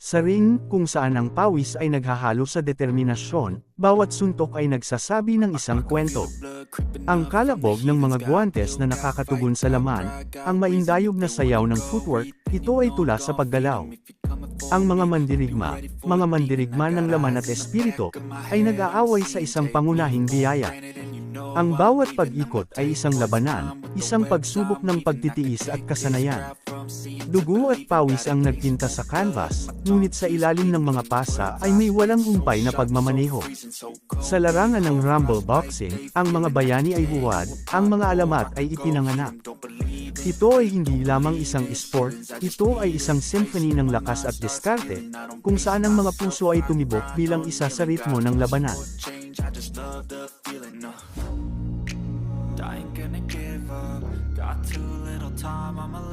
Sa ring, kung saan ang pawis ay naghahalo sa determinasyon, bawat suntok ay nagsasabi ng isang kwento. Ang kalabog ng mga guwantes na nakakatugon sa laman, ang maindayog na sayaw ng footwork, ito ay tula sa paggalaw. Ang mga mandirigma ng laman at espiritu, ay nag-aaway sa isang pangunahing biyaya. Ang bawat pag-ikot ay isang labanan, isang pagsubok ng pagtitiis at kasanayan. Dugo at pawis ang nagtinta sa canvas, ngunit sa ilalim ng mga pasa ay may walang humpay na pagmamaneho. Sa larangan ng Rumble Boxing, ang mga bayani ay buwad, ang mga alamat ay ipinanganak. Ito ay hindi lamang isang sport, ito ay isang symphony ng lakas at diskarte, kung saan ang mga puso ay tumibok bilang isa sa ritmo ng labanan. I ain't gonna give up. Got too little time, I'ma